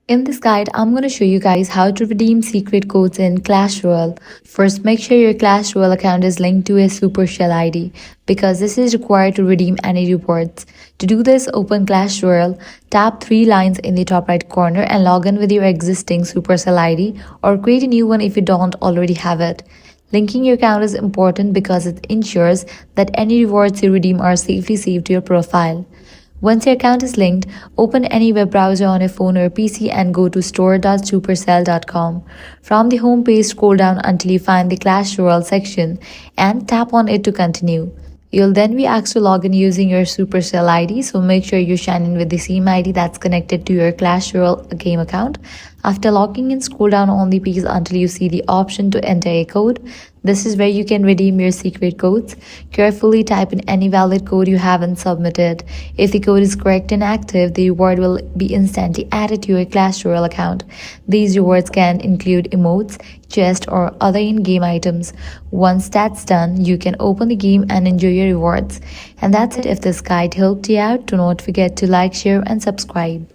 In this guide, I'm going to show you guys how to redeem secret codes in Clash Royale. First, make sure your Clash Royale account is linked to a Supercell ID because this is required to redeem any rewards. To do this, open Clash Royale, tap three lines in the top right corner and log in with your existing Supercell ID or create a new one if you don't already have it. Linking your account is important because it ensures that any rewards you redeem are safely saved to your profile. Once your account is linked, open any web browser on your phone or PC and go to store.supercell.com. From the home page, scroll down until you find the Clash Royale section and tap on it to continue. You'll then be asked to log in using your Supercell ID, so make sure you sign in with the same ID that's connected to your Clash Royale game account. After logging in, scroll down on the page until you see the option to enter a code. This is where you can redeem your secret codes. Carefully type in any valid code you haven't submitted. If the code is correct and active, the reward will be instantly added to your Clash Royale account. These rewards can include emotes, chests, or other in-game items. Once that's done, you can open the game and enjoy your rewards. And that's it. If this guide helped you out, do not forget to like, share, and subscribe.